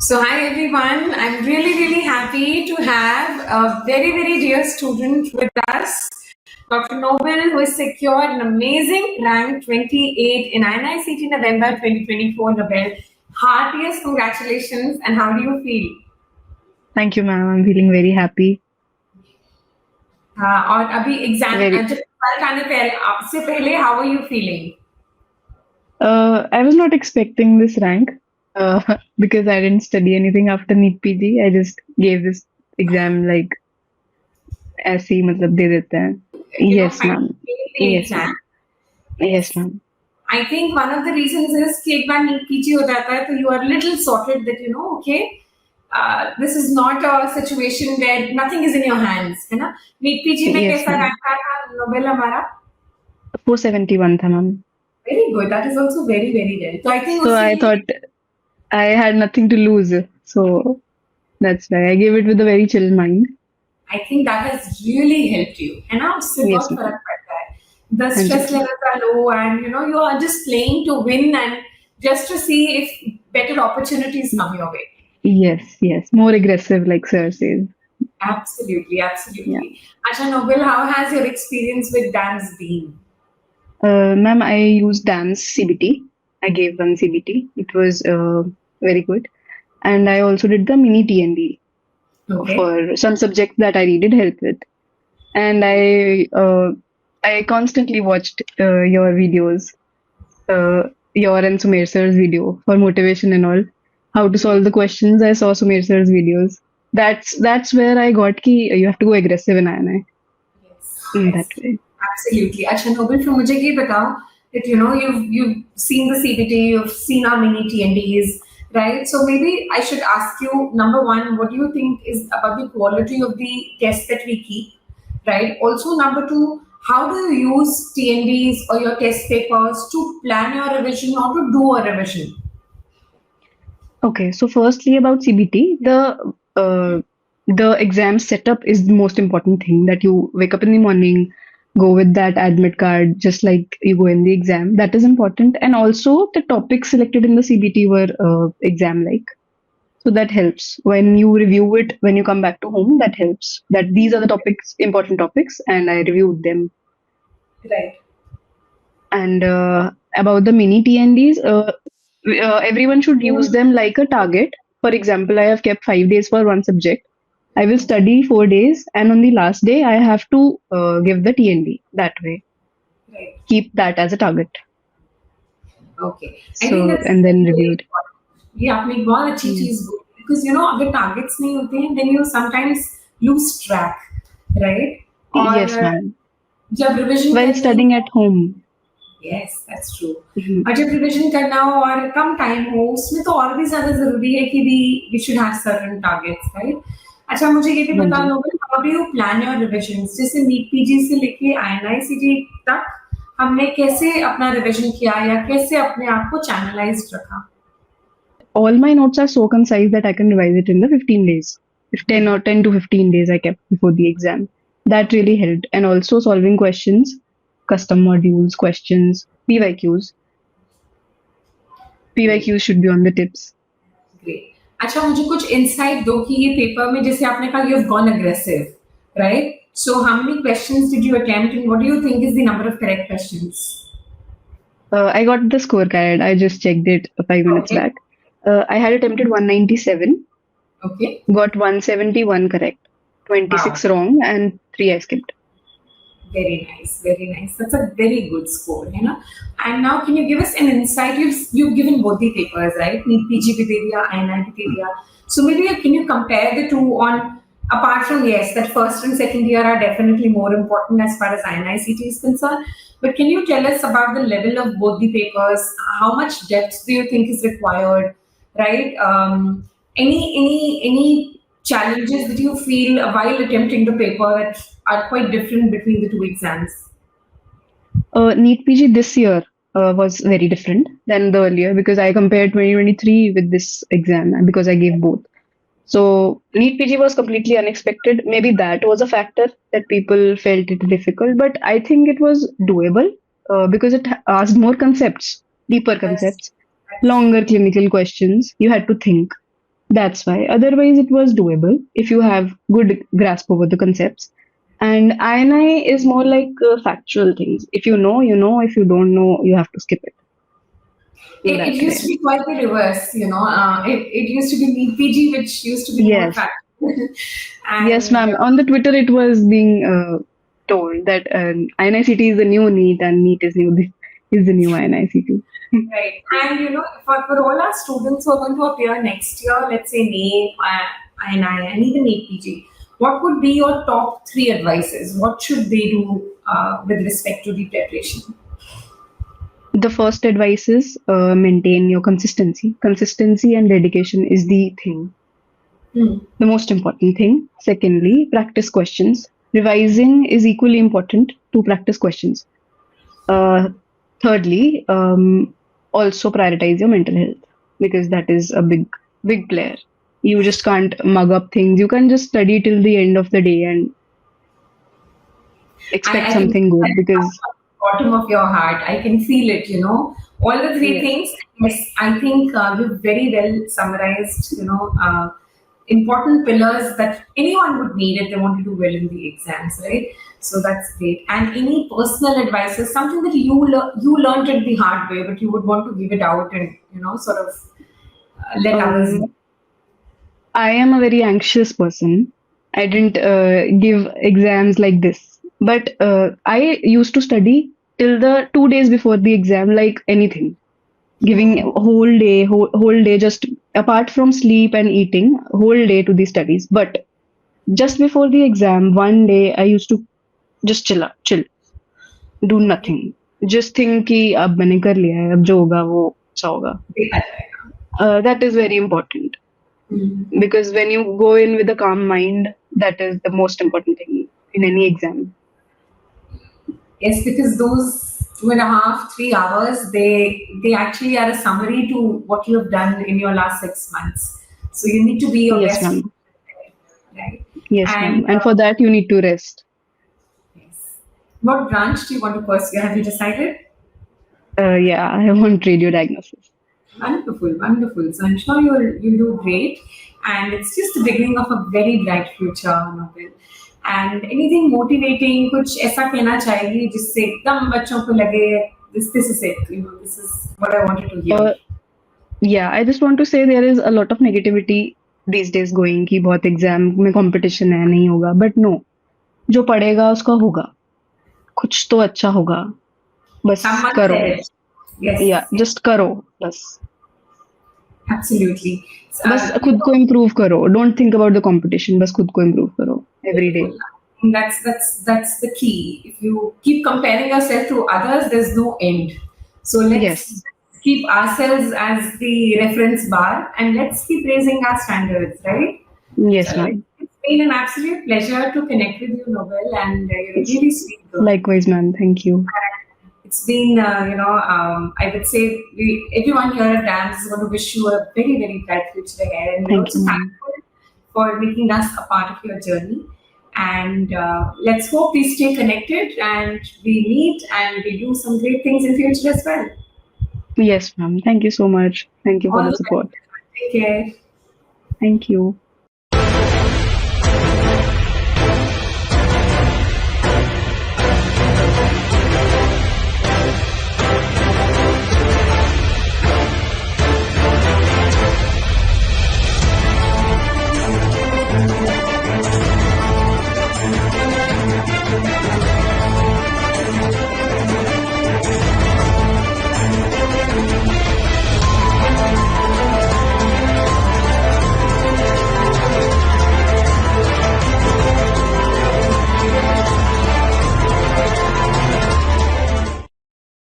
So hi everyone, I'm really happy to have a very dear student with us, Dr. Noble, who has secured an amazing rank 28 in INICET November 2024 Nobel. Heartiest congratulations, and how do you feel? Thank you, ma'am. I'm feeling very happy. और अभी exam Very. जब result आने पहले आपसे पहले how are you feeling? I was not expecting this rank because I didn't study anything after NEET PG. I just gave this exam like ऐसे ही मतलब दे देते हैं. Yes, ma'am. Yes, ma'am. Yes, ma'am. I think one of the reasons is कि एक बार NEET PG हो जाता है तो you are a little sorted that you know okay. This is not a situation where nothing is in your hands, है ना? NEET PG में Yes, कैसा ma'am. रैंक आया था नोबेल हमारा? 471 था, ma'am. Very good. That is also very well. So I think So I thought I had nothing to lose. So that's why I gave it with a very chill mind. I think that has really helped you, है ना? उससे Yes, बहुत ma'am. फर्क पड़ता है. The stress levels are low, and you know you are just playing to win and just to see if better opportunities come your way. Yes. More aggressive, like sir says. Absolutely. Yeah. Asha Noble, how has your experience with DAMS been? Ma'am, I used DAMS CBT. I gave one CBT. It was very good. And I also did the mini TND Okay. for some subjects that I needed help with. And I constantly watched your videos, your and Sumer sir's video for motivation and all. How to solve the questions. I saw Sumer sir's videos. That's where I got ki you have to go aggressive in INI in that way. Absolutely. Asha Noble, from मुझे ये बताओ that you know you've seen the CBT, you've seen our mini TNDs, right? So maybe I should ask you, number one, what do you think is about the quality of the tests that we keep, right? Also, number two, how do you use TNDs or your test papers to plan your revision or to do a revision? Okay, so firstly about CBT, the exam setup is the most important thing. That you wake up in the morning, go with that admit card, just like you go in the exam. That is important, and also the topics selected in the CBT were exam like. So that helps when you review it when you come back to home. That helps. That these are the topics, important topics, and I reviewed them. Right. And about the mini TNDs, everyone should use them like a target. For example, I have kept 5 days for one subject. I will study 4 days, and on the last day, I have to give the TND that way. Right. Keep that as a target. Okay. So, and then review it. ये आपने एक बहुत अच्छी चीज बोली because you know अगर targets नहीं होते हैं then you sometimes lose track, right? Yes, ma'am. जब revision While studying at home. Yes, that's true. और जब रिविजन करना हो और कम टाइम हो उसमें तो और भी ज्यादा जरूरी है कि we should have certain targets, right? अच्छा मुझे ये भी बता Nobel, how do you plan your revisions? जैसे NEET PG से लेके INICET तक हमने कैसे अपना रिविजन किया या कैसे अपने आप को चैनलाइज्ड रखा? All my notes are so concise that I can revise it in the 15 days. If 10 to 15 days I kept before the exam. That really helped. And also solving questions, custom modules, questions, PYQs. PYQs should be on the tips. Great. अच्छा मुझे कुछ insight दो कि ये paper में जैसे आपने कहा you've gone aggressive, right? So how many questions did you attempt and what do you think is the number of correct questions? I got the scorecard. I just checked it 5 minutes back. I had attempted 197. Okay. Got 171 correct. 26 wrong and 3 I skipped. Very nice. That's a very good score, you know. And now, can you give us an insight? You've given both the papers, right? NEET PG bhi de diya, INI bhi de diya. So maybe can you compare the two on? Apart from yes, that first and second year are definitely more important as far as INICET is concerned. But can you tell us about the level of both the papers? How much depth do you think is required? Right? Any challenges that you feel while attempting the paper that are quite different between the two exams? NEET PG this year was very different than the earlier because I compared 2023 with this exam because I gave both. So NEET PG was completely unexpected. Maybe that was a factor that people felt it difficult, but I think it was doable because it asked more concepts, deeper concepts, longer clinical questions. You had to think. That's why. Otherwise, it was doable if you have good grasp over the concepts. And INI is more like factual things. If you know, you know. If you don't know, you have to skip it. In It that used to way. be quite the reverse, you know. It used to be NEET PG, which used to be more Yes. factual. Yes, And ma'am. On the Twitter, it was being told that INICT is the new NEET and NEET is the new INICT. right. And you know, for all our students who are going to appear next year, let's say NEET, INI, and even NEET PG, what would be your top three advices? What should they do with respect to the preparation? The first advice is maintain your consistency. Consistency and dedication is the thing, Hmm. the most important thing. Secondly, practice questions. Revising is equally important to practice questions. Uh, Thirdly, also prioritize your mental health because that is a big player. You just can't mug up things. You can just study till the end of the day and expect I can something feel good that from because the bottom of your heart. I can feel it, you know. All the three yes, things, yes, I think you've very well summarized, you know, important pillars that anyone would need if they want to do well in the exams, right? So that's great. And any personal advice is something that you learned it the hard way, but you would want to give it out and, you know, sort of let others know. um, I am a very anxious person. I didn't give exams like this, but I used to study till the 2 days before the exam, like anything, giving Hmm. whole day, just apart from sleep and eating, whole day to the studies. But just before the exam, one day I used to just chill, do Okay. nothing, just think कि अब मैंने कर लिया है, अब जो होगा वो अच्छा होगा. देखा जाएगा. That is very important Hmm. because when you go in with a calm mind, that is the most important thing in any exam. Yes, because those 2.5, 3 hours, they actually are a summary to what you have done in your last 6 months. So you need to be your Yes, best, ma'am. right? Yes, And ma'am. And for that, you need to rest. yes. What branch do you want to pursue? Have you decided? Yeah, I want radio diagnosis. Wonderful, wonderful. So I'm sure you'll do great, and it's just the beginning of a very bright future, Nobel. And anything motivating, कुछ ऐसा कहना चाहेगी जिससे एकदम बच्चों को लगे this is it, you know, this is what I wanted to hear. Uh, yeah, I just want to say there is a lot of negativity these days going कि बहुत एग्जाम में कंपटीशन है नहीं होगा बट नो जो पढ़ेगा उसका होगा कुछ तो अच्छा होगा बस Someone करो said it. या Yes, yes, जस्ट करो बस absolutely. बस You खुद know, को इम्प्रूव करो don't think about the competition बस खुद को इम्प्रूव करो every day beautiful. That's the key. If you keep comparing yourself to others, there's no end. So let's yes keep ourselves as the reference bar and let's keep raising our standards, right? So yes ma'am it's been an absolute pleasure to connect with you, Nobel, and you're a really sweet girl. Likewise ma'am thank you It's been, I would say everyone here at DAMS is going to wish you a very, very bright future ahead. And we're thank also you ma'am thankful for making us a part of your journey. And let's hope we stay connected and we meet and we do some great things in future as well. Yes ma'am thank you so much thank you for All the the best. Support Take care. Thank you